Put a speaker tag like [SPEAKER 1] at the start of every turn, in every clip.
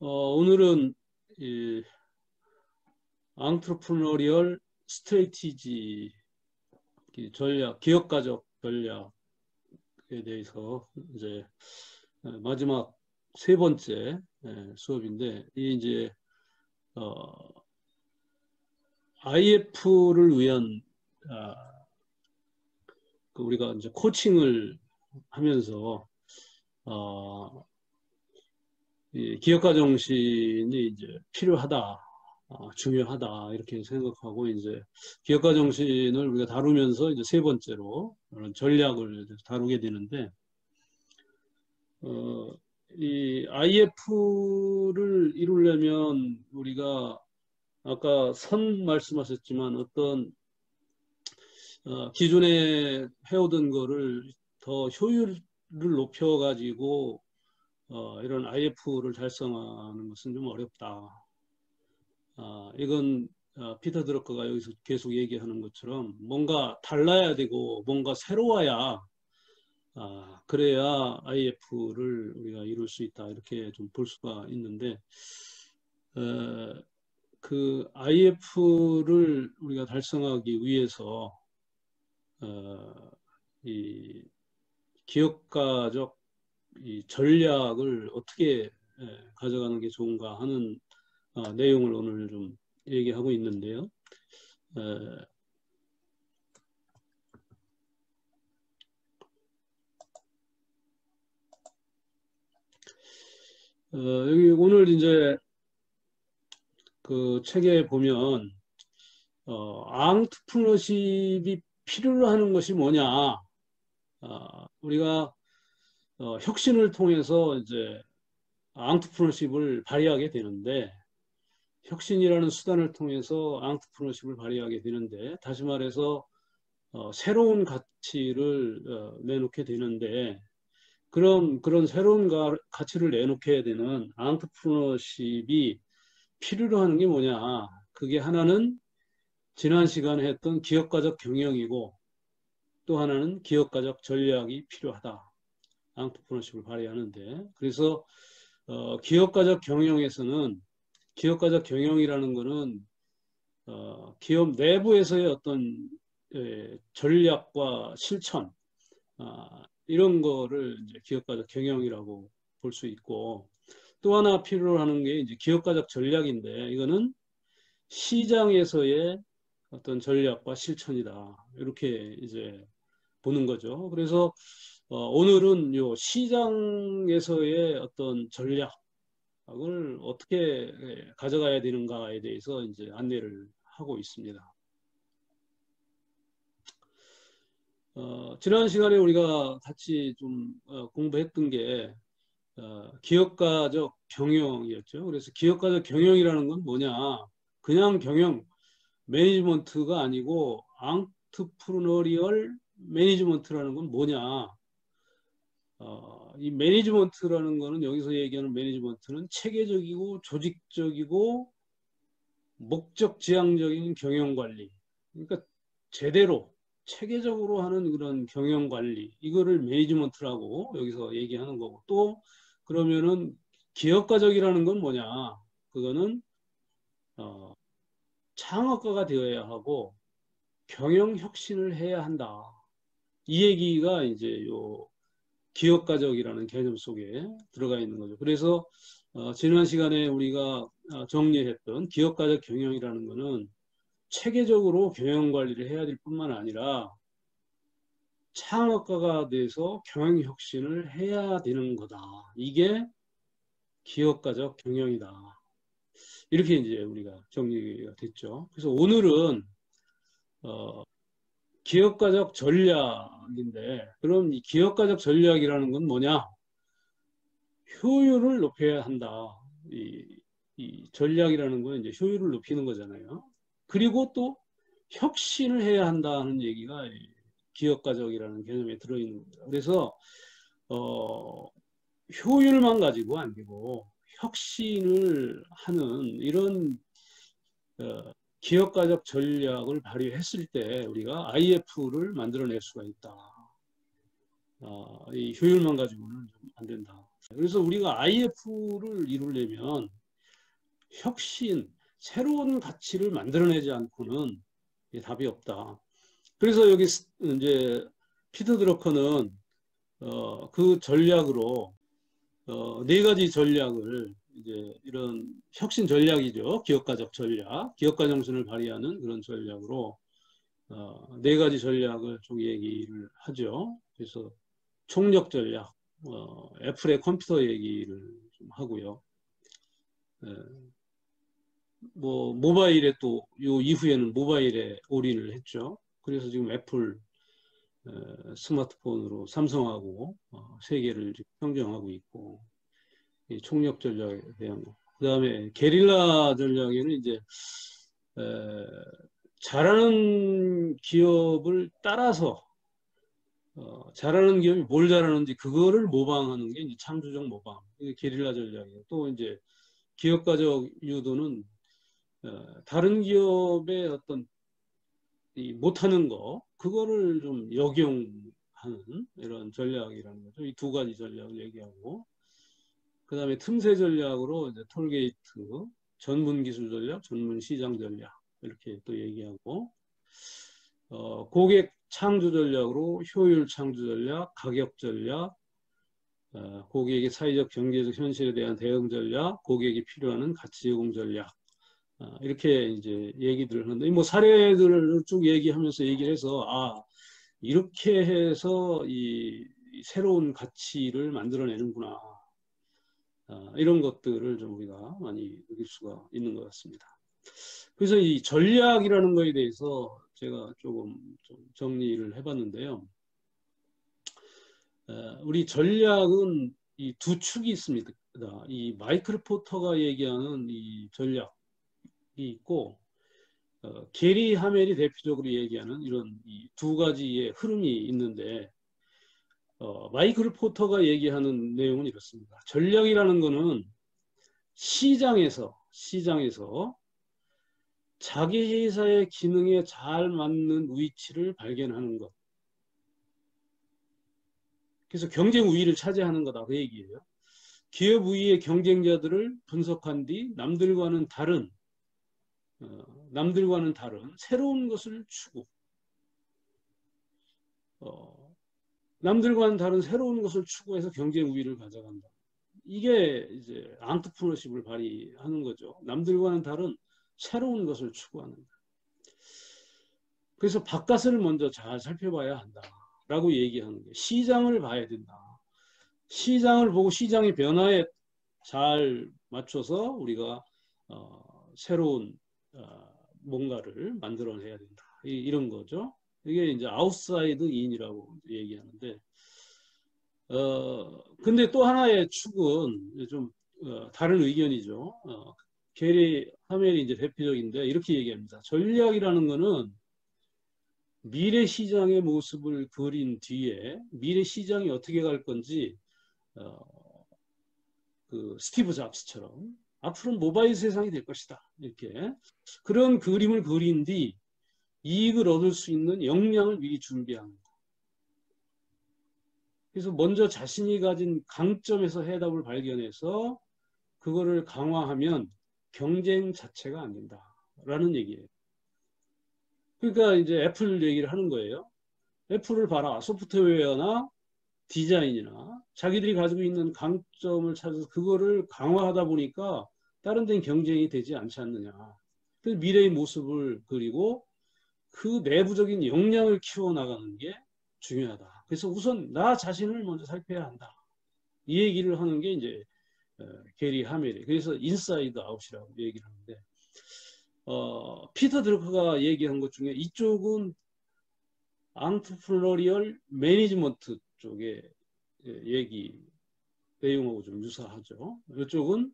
[SPEAKER 1] 오늘은 이 entrepreneurial strategy 전략, 기업가적 전략에 대해서 이제 마지막 세 번째 수업인데, 이 이제 IF를 위한 우리가 이제 코칭을 하면서 이 기업가 정신이 이제 필요하다, 중요하다 이렇게 생각하고 이제 기업가 정신을 우리가 다루면서 이제 세 번째로 그런 전략을 다루게 되는데, 이 IF를 이루려면 우리가 아까 선 말씀하셨지만 어떤 기존에 해오던 거를 더 효율을 높여가지고 이런 IF를 달성하는 것은 좀 어렵다. 이건 피터 드러커가 여기서 계속 얘기하는 것처럼 뭔가 달라야 되고 뭔가 새로워야 그래야 IF를 우리가 이룰 수 있다, 이렇게 좀 볼 수가 있는데, 그 IF를 우리가 달성하기 위해서 이 기업가적 이 전략을 어떻게 가져가는 게 좋은가 하는 내용을 오늘 좀 얘기하고 있는데요. 여기 오늘 이제 그 책에 보면 앙트프너십이 필요로 하는 것이 뭐냐, 우리가 혁신을 통해서 이제 앙트프너십을 발휘하게 되는데, 혁신이라는 수단을 통해서 앙트프너십을 발휘하게 되는데, 다시 말해서 새로운 가치를 내놓게 되는데, 그런 새로운 가치를 내놓게 되는 앙트프너십이 필요로 하는 게 뭐냐, 그게 하나는 지난 시간에 했던 기업가적 경영이고, 또 하나는 기업가적 전략이 필요하다, 앙트프너십을 발휘하는데. 그래서 기업가적 경영에서는, 기업가적 경영이라는 것은 기업 내부에서의 어떤 전략과 실천, 이런 거를 이제 기업가적 경영이라고 볼 수 있고, 또 하나 필요로 하는 게 이제 기업가적 전략인데, 이거는 시장에서의 어떤 전략과 실천이다, 이렇게 이제 보는 거죠. 그래서 오늘은 요 시장에서의 어떤 전략을 어떻게 가져가야 되는가에 대해서 이제 안내를 하고 있습니다. 지난 시간에 우리가 같이 좀 공부했던 게 기업가적 경영이었죠. 그래서 기업가적 경영이라는 건 뭐냐, 그냥 경영, 매니지먼트가 아니고 앙트프르너리얼 매니지먼트라는 건 뭐냐, 이 매니지먼트라는 거는, 여기서 얘기하는 매니지먼트는 체계적이고 조직적이고 목적 지향적인 경영 관리, 그러니까 제대로 체계적으로 하는 그런 경영 관리, 이거를 매니지먼트라고 여기서 얘기하는 거고, 또 그러면은 기업가적이라는 건 뭐냐, 그거는 창업가가 되어야 하고 경영 혁신을 해야 한다, 이 얘기가 이제 요 기업가적이라는 개념 속에 들어가 있는 거죠. 그래서 지난 시간에 우리가 정리했던 기업가적 경영이라는 것은 체계적으로 경영 관리를 해야 될 뿐만 아니라 창업가가 돼서 경영 혁신을 해야 되는 거다, 이게 기업가적 경영이다, 이렇게 이제 우리가 정리가 됐죠. 그래서 오늘은 기업가적 전략인데, 그럼 이 기업가적 전략이라는 건 뭐냐? 효율을 높여야 한다. 이 전략이라는 건 이제 효율을 높이는 거잖아요. 그리고 또 혁신을 해야 한다는 얘기가 기업가적이라는 개념에 들어있는 겁니다. 그래서 효율만 가지고 안 되고 혁신을 하는 이런 기업가적 전략을 발휘했을 때 우리가 IF를 만들어낼 수가 있다. 이 효율만 가지고는 좀 안 된다. 그래서 우리가 IF를 이루려면 혁신, 새로운 가치를 만들어내지 않고는 답이 없다. 그래서 여기 이제 피터 드러커는 그 전략으로 네 가지 전략을 이제 이런 혁신 전략이죠. 기업가적 전략, 기업가 정신을 발휘하는 그런 전략으로 네 가지 전략을 좀 얘기를 하죠. 그래서 총력 전략, 애플의 컴퓨터 얘기를 좀 하고요. 뭐 모바일에 또 요 이후에는 모바일에 올인을 했죠. 그래서 지금 애플 스마트폰으로 삼성하고 세계를 평정하고 있고, 이 총력 전략에 대한 거. 그 다음에 게릴라 전략에는 이제 잘하는 기업을 따라서 잘하는 기업이 뭘 잘하는지 그거를 모방하는 게 이제 창조적 모방. 이게 게릴라 전략이에요. 또 이제 기업가적 유도는 다른 기업의 어떤 이 못하는 거 그거를 좀 역용하는 이런 전략이라는 거죠. 이 두 가지 전략을 얘기하고, 그 다음에 틈새 전략으로 이제 톨게이트, 전문 기술 전략, 전문 시장 전략 이렇게 또 얘기하고, 고객 창조 전략으로 효율 창조 전략, 가격 전략, 고객의 사회적 경제적 현실에 대한 대응 전략, 고객이 필요하는 가치 제공 전략, 이렇게 이제 얘기들을 하는데, 뭐 사례들을 쭉 얘기하면서 얘기를 해서 이렇게 해서 이 새로운 가치를 만들어내는구나, 이런 것들을 좀 우리가 많이 느낄 수가 있는 것 같습니다. 그래서 이 전략이라는 거에 대해서 제가 조금 좀 정리를 해봤는데요. 우리 전략은 이 두 축이 있습니다. 이 마이클 포터가 얘기하는 이 전략이 있고, 게리 하멜이 대표적으로 얘기하는 이런 이 두 가지의 흐름이 있는데, 마이클 포터가 얘기하는 내용은 이렇습니다. 전략이라는 거는 시장에서 자기 회사의 기능에 잘 맞는 위치를 발견하는 것. 그래서 경쟁 우위를 차지하는 거다, 그 얘기예요. 기업 우위의 경쟁자들을 분석한 뒤 남들과는 다른 새로운 것을 추구, 남들과는 다른 새로운 것을 추구해서 경쟁 우위를 가져간다. 이게 이제 앙트프너십을 발휘하는 거죠. 남들과는 다른 새로운 것을 추구하는 거. 그래서 바깥을 먼저 잘 살펴봐야 한다라고 얘기하는 게, 시장을 봐야 된다. 시장을 보고 시장의 변화에 잘 맞춰서 우리가 새로운 뭔가를 만들어내야 된다. 이런 거죠. 이게 이제 아웃사이드 인이라고 얘기하는데, 근데 또 하나의 축은 좀 다른 의견이죠. 게리 하멜이 이제 대표적인데 이렇게 얘기합니다. 전략이라는 거는 미래 시장의 모습을 그린 뒤에 미래 시장이 어떻게 갈 건지, 그 스티브 잡스처럼 앞으로는 모바일 세상이 될 것이다, 이렇게 그런 그림을 그린 뒤 이익을 얻을 수 있는 역량을 미리 준비하는 거. 그래서 먼저 자신이 가진 강점에서 해답을 발견해서 그거를 강화하면 경쟁 자체가 안 된다라는 얘기예요. 그러니까 이제 애플 얘기를 하는 거예요. 애플을 봐라. 소프트웨어나 디자인이나 자기들이 가지고 있는 강점을 찾아서 그거를 강화하다 보니까 다른 데는 경쟁이 되지 않지 않느냐. 그래서 미래의 모습을 그리고 그 내부적인 역량을 키워나가는 게 중요하다. 그래서 우선 나 자신을 먼저 살펴야 한다. 이 얘기를 하는 게 이제 게리 하멜이. 그래서 인사이드 아웃이라고 얘기를 하는데, 피터 드러커가 얘기한 것 중에 이쪽은 앙트프로리얼 매니지먼트 쪽의 얘기 내용하고 좀 유사하죠. 이쪽은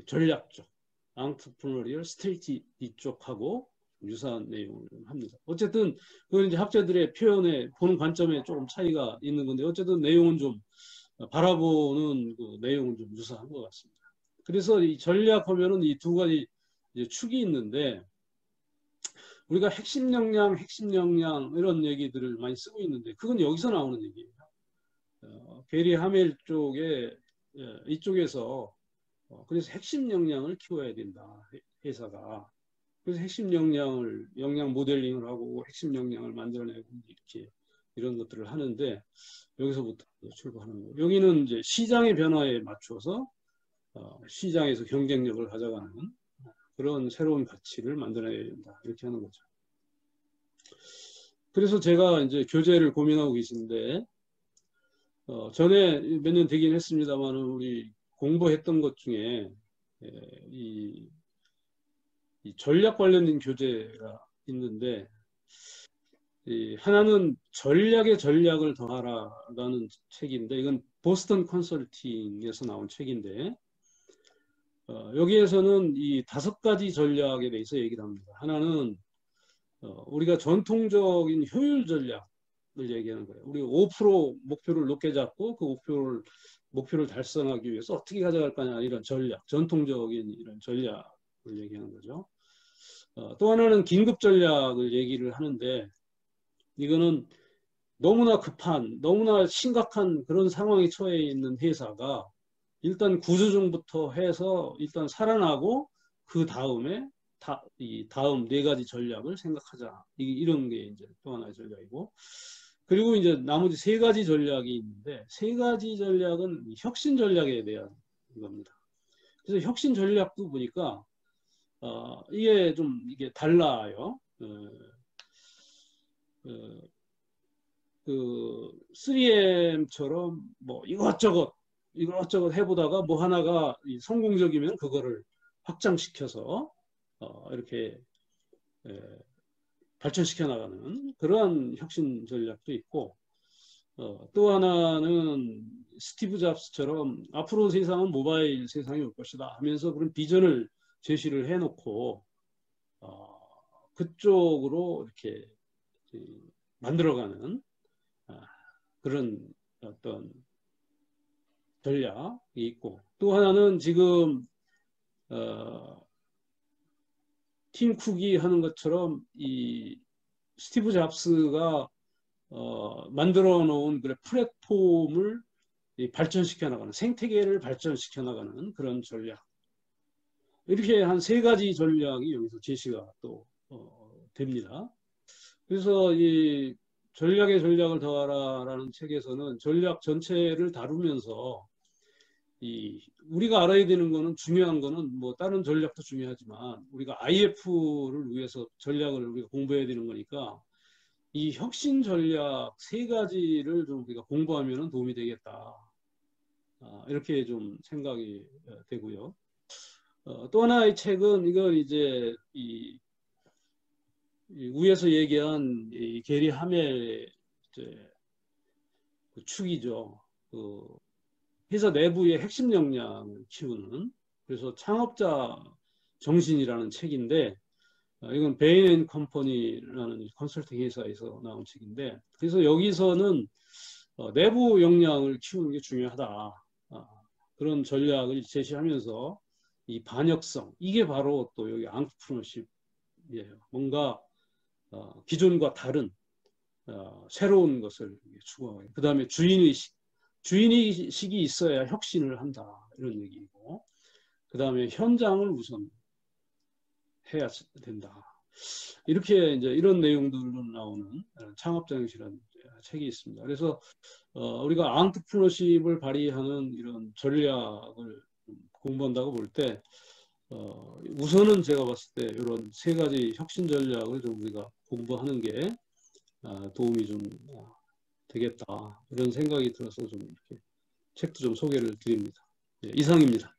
[SPEAKER 1] 전략적 앙트프로리얼 스트레이티 쪽하고 유사한 내용을 합니다. 어쨌든 그건 이제 학자들의 표현에 보는 관점에 조금 차이가 있는 건데, 어쨌든 내용은 좀 바라보는 그 내용은 좀 유사한 것 같습니다. 그래서 이 전략하면은 이 두 가지 이제 축이 있는데, 우리가 핵심 역량 이런 얘기들을 많이 쓰고 있는데, 그건 여기서 나오는 얘기예요. 게리 하멜 쪽에 이쪽에서 그래서 핵심 역량을 키워야 된다. 회사가. 그래서 핵심 역량을 역량 모델링을 하고 핵심 역량을 만들어내고 이렇게 이런 것들을 하는데 여기서부터 출발하는 거예요. 여기는 이제 시장의 변화에 맞춰서 시장에서 경쟁력을 가져가는 그런 새로운 가치를 만들어내야 된다. 이렇게 하는 거죠. 그래서 제가 이제 교재를 고민하고 계신데 전에 몇 년 되긴 했습니다만 우리 공부했던 것 중에 이 전략 관련된 교재가 있는데 하나는 전략의 전략을 더하라라는 책인데 이건 보스턴 컨설팅에서 나온 책인데 여기에서는 이 5가지 전략에 대해서 얘기를 합니다. 하나는 우리가 전통적인 효율 전략을 얘기하는 거예요. 우리 5% 목표를 높게 잡고 그 목표를 달성하기 위해서 어떻게 가져갈 거냐 이런 전략, 전통적인 이런 전략을 얘기하는 거죠. 또 하나는 긴급 전략을 얘기를 하는데 이거는 너무나 급한, 너무나 심각한 그런 상황에 처해 있는 회사가 일단 구조조정부터 해서 일단 살아나고 그 다음에 이 다음 4가지 전략을 생각하자. 이런 게 이제 또 하나의 전략이고. 그리고 이제 나머지 3가지 전략이 있는데 3가지 전략은 혁신 전략에 대한 겁니다. 그래서 혁신 전략도 보니까 이게 좀 이게 달라요. 그 3M처럼 뭐 이것저것 해보다가 뭐 하나가 성공적이면 그거를 확장시켜서 이렇게 발전시켜 나가는 그러한 혁신 전략도 있고 또 하나는 스티브 잡스처럼 앞으로 세상은 모바일 세상이 올 것이다 하면서 그런 비전을 제시를 해놓고 그쪽으로 이렇게 만들어가는 그런 어떤 전략이 있고 또 하나는 지금 팀 쿡이 하는 것처럼 이 스티브 잡스가 만들어 놓은 그런 플랫폼을 발전시켜 나가는 생태계를 발전시켜 나가는 그런 전략 이렇게 한 3가지 전략이 여기서 제시가 또 됩니다. 그래서 이 전략의 전략을 더하라라는 책에서는 전략 전체를 다루면서 우리가 알아야 되는 거는 중요한 거는 뭐 다른 전략도 중요하지만 우리가 IF를 위해서 전략을 우리가 공부해야 되는 거니까 이 혁신 전략 3가지를 좀 우리가 공부하면 도움이 되겠다. 이렇게 좀 생각이 되고요. 또 하나의 책은 이건 이제 위에서 얘기한 이 게리 하멜의 이제 그 축이죠. 그 회사 내부의 핵심 역량을 키우는 그래서 창업자 정신이라는 책인데 이건 베인 앤 컴퍼니라는 컨설팅 회사에서 나온 책인데 그래서 여기서는 내부 역량을 키우는 게 중요하다. 그런 전략을 제시하면서 이 반역성 이게 바로 또 여기 앙트프로너십이에요. 뭔가 기존과 다른 새로운 것을 추구하고 그 다음에 주인의식이 있어야 혁신을 한다 이런 얘기고 그 다음에 현장을 우선 해야 된다 이렇게 이제 이런 내용들로 나오는 창업정신이라는 책이 있습니다. 그래서 우리가 앙트프로너십을 발휘하는 이런 전략을 공부한다고 볼 때 우선은 제가 봤을 때 이런 3가지 혁신 전략을 좀 우리가 공부하는 게 도움이 좀 되겠다 이런 생각이 들어서 좀 이렇게 책도 좀 소개를 드립니다. 네, 이상입니다.